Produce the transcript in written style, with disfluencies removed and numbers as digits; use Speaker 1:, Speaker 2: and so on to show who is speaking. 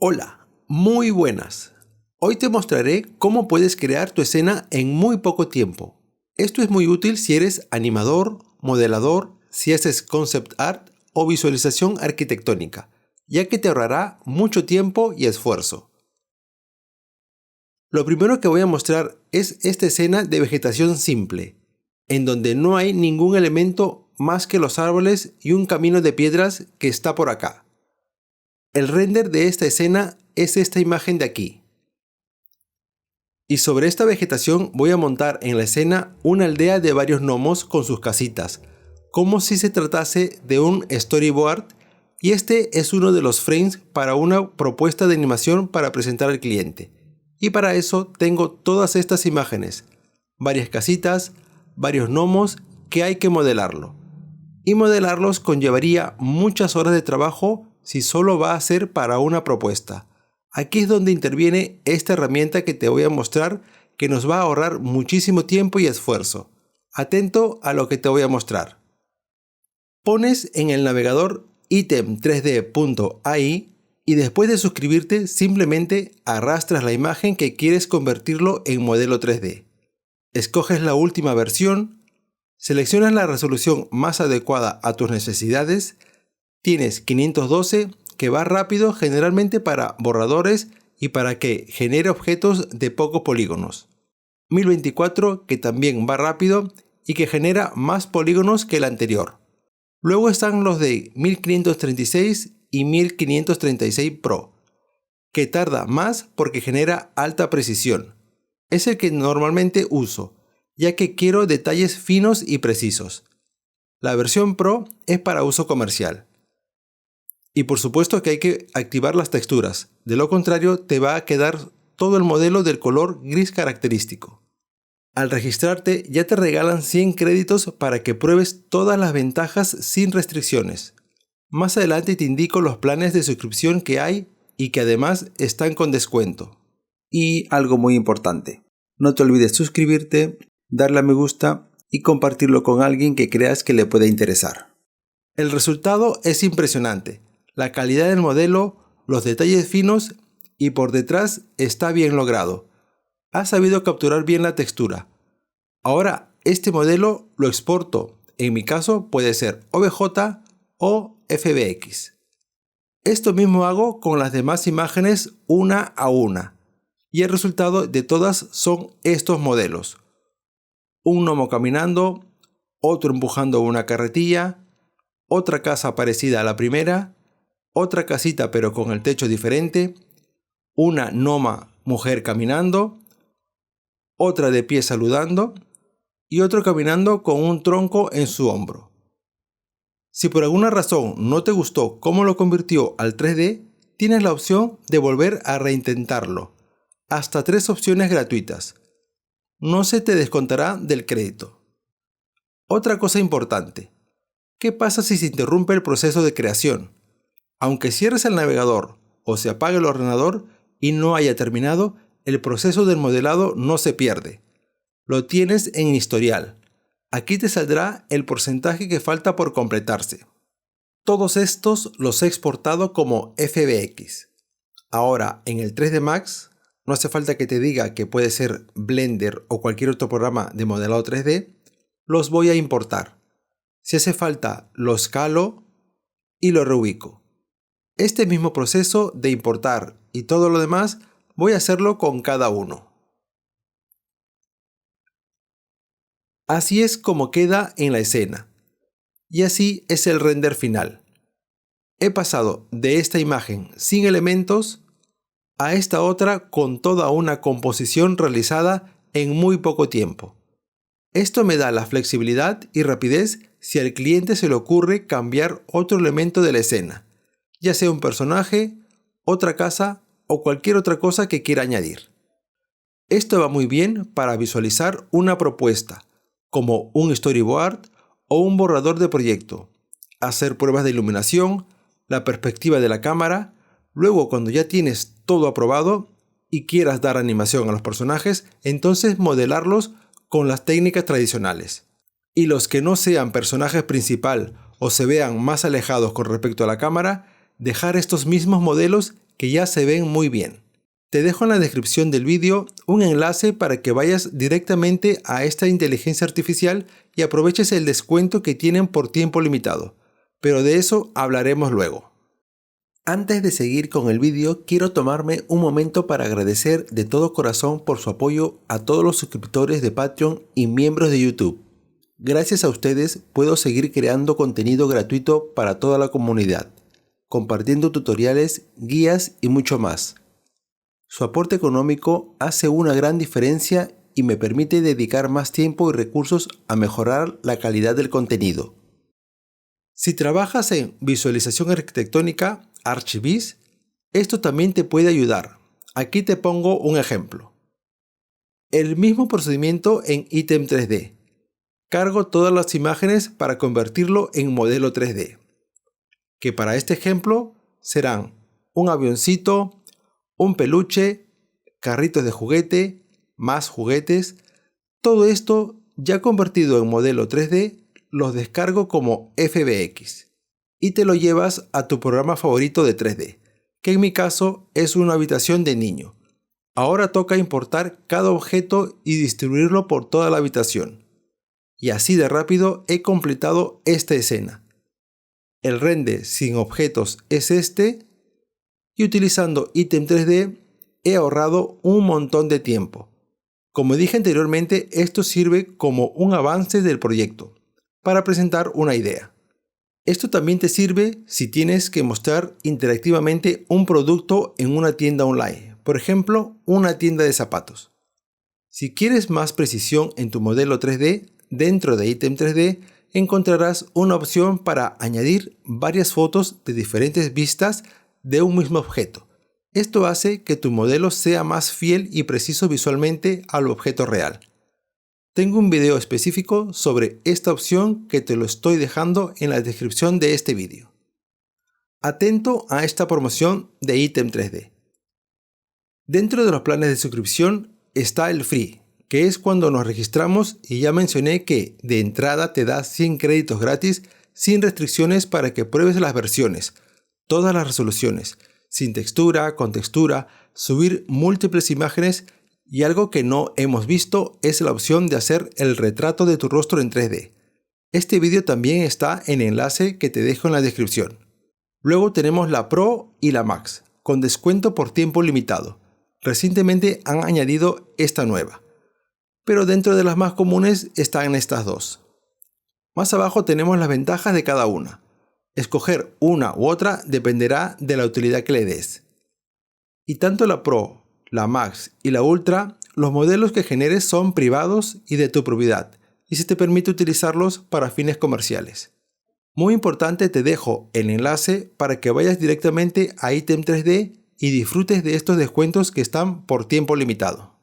Speaker 1: Hola, muy buenas. Hoy te mostraré cómo puedes crear tu escena en muy poco tiempo. Esto es muy útil si eres animador, modelador, si haces concept art o visualización arquitectónica, ya que te ahorrará mucho tiempo y esfuerzo. Lo primero que voy a mostrar es esta escena de vegetación simple, en donde no hay ningún elemento más que los árboles y un camino de piedras que está por acá. El render de esta escena es esta imagen de aquí. Y sobre esta vegetación voy a montar en la escena una aldea de varios gnomos con sus casitas, como si se tratase de un storyboard, y este es uno de los frames para una propuesta de animación para presentar al cliente. Y para eso tengo todas estas imágenes, varias casitas, varios gnomos que hay que modelarlo. Y modelarlos conllevaría muchas horas de trabajo si solo va a ser para una propuesta. Aquí es donde interviene esta herramienta que te voy a mostrar, que nos va a ahorrar muchísimo tiempo y esfuerzo. Atento a lo que te voy a mostrar. Pones en el navegador item3d.ai y después de suscribirte simplemente arrastras la imagen que quieres convertirlo en modelo 3D. Escoges la última versión, seleccionas la resolución más adecuada a tus necesidades. Tienes 512 que va rápido generalmente para borradores y para que genere objetos de pocos polígonos. 1024 que también va rápido y que genera más polígonos que el anterior. Luego están los de 1536 y 1536 Pro, que tarda más porque genera alta precisión. Es el que normalmente uso, ya que quiero detalles finos y precisos. La versión Pro es para uso comercial. Y por supuesto que hay que activar las texturas, de lo contrario te va a quedar todo el modelo del color gris característico. Al registrarte ya te regalan 100 créditos para que pruebes todas las ventajas sin restricciones. Más adelante te indico los planes de suscripción que hay y que además están con descuento. Y algo muy importante, no te olvides suscribirte, darle a me gusta y compartirlo con alguien que creas que le puede interesar. El resultado es impresionante. La calidad del modelo, los detalles finos y por detrás está bien logrado. Ha sabido capturar bien la textura. Ahora este modelo lo exporto. En mi caso puede ser OBJ o FBX. Esto mismo hago con las demás imágenes una a una. Y el resultado de todas son estos modelos. Un gnomo caminando, otro empujando una carretilla, otra casa parecida a la primera, otra casita pero con el techo diferente, una gnoma mujer caminando, otra de pie saludando y otro caminando con un tronco en su hombro. Si por alguna razón no te gustó cómo lo convirtió al 3D, tienes la opción de volver a reintentarlo. Hasta 3 opciones gratuitas. No se te descontará del crédito. Otra cosa importante. ¿Qué pasa si se interrumpe el proceso de creación? Aunque cierres el navegador o se apague el ordenador y no haya terminado, el proceso del modelado no se pierde. Lo tienes en historial. Aquí te saldrá el porcentaje que falta por completarse. Todos estos los he exportado como FBX. Ahora, en el 3D Max, no hace falta que te diga que puede ser Blender o cualquier otro programa de modelado 3D, los voy a importar. Si hace falta, lo escalo y lo reubico. Este mismo proceso de importar y todo lo demás voy a hacerlo con cada uno. Así es como queda en la escena. Y así es el render final. He pasado de esta imagen sin elementos a esta otra con toda una composición realizada en muy poco tiempo. Esto me da la flexibilidad y rapidez si al cliente se le ocurre cambiar otro elemento de la escena, ya sea un personaje, otra casa o cualquier otra cosa que quiera añadir. Esto va muy bien para visualizar una propuesta, como un storyboard o un borrador de proyecto, hacer pruebas de iluminación, la perspectiva de la cámara. Luego, cuando ya tienes todo aprobado y quieras dar animación a los personajes, entonces modelarlos con las técnicas tradicionales. Y los que no sean personajes principal o se vean más alejados con respecto a la cámara, dejar estos mismos modelos que ya se ven muy bien. Te dejo en la descripción del vídeo un enlace para que vayas directamente a esta inteligencia artificial y aproveches el descuento que tienen por tiempo limitado. Pero de eso hablaremos luego. Antes de seguir con el vídeo, quiero tomarme un momento para agradecer de todo corazón por su apoyo a todos los suscriptores de Patreon y miembros de YouTube. Gracias a ustedes puedo seguir creando contenido gratuito para toda la comunidad, compartiendo tutoriales, guías y mucho más. Su aporte económico hace una gran diferencia y me permite dedicar más tiempo y recursos a mejorar la calidad del contenido. Si trabajas en visualización arquitectónica, ArchiViz, esto también te puede ayudar. Aquí te pongo un ejemplo. El mismo procedimiento en Item 3D. Cargo todas las imágenes para convertirlo en modelo 3D, que para este ejemplo serán un avioncito, un peluche, carritos de juguete, más juguetes. Todo esto ya convertido en modelo 3D los descargo como FBX y te lo llevas a tu programa favorito de 3D, que en mi caso es una habitación de niño. Ahora toca importar cada objeto y distribuirlo por toda la habitación. Y así de rápido he completado esta escena. El render sin objetos es este. Y utilizando Item 3D he ahorrado un montón de tiempo. Como dije anteriormente, esto sirve como un avance del proyecto, para presentar una idea. Esto también te sirve si tienes que mostrar interactivamente un producto en una tienda online, por ejemplo, una tienda de zapatos. Si quieres más precisión en tu modelo 3D, dentro de Item 3D encontrarás una opción para añadir varias fotos de diferentes vistas de un mismo objeto. Esto hace que tu modelo sea más fiel y preciso visualmente al objeto real. Tengo un video específico sobre esta opción que te lo estoy dejando en la descripción de este vídeo. Atento a esta promoción de Item 3D. Dentro de los planes de suscripción está el Free, que es cuando nos registramos y ya mencioné que de entrada te da 100 créditos gratis sin restricciones para que pruebes las versiones, todas las resoluciones, sin textura, con textura, subir múltiples imágenes y algo que no hemos visto es la opción de hacer el retrato de tu rostro en 3D. Este vídeo también está en el enlace que te dejo en la descripción. Luego tenemos la Pro y la Max, con descuento por tiempo limitado. Recientemente han añadido esta nueva, pero dentro de las más comunes están estas dos. Más abajo tenemos las ventajas de cada una. Escoger una u otra dependerá de la utilidad que le des. Y tanto la Pro, la Max y la Ultra, los modelos que generes son privados y de tu propiedad, y se te permite utilizarlos para fines comerciales. Muy importante, te dejo el enlace para que vayas directamente a Item 3D y disfrutes de estos descuentos que están por tiempo limitado.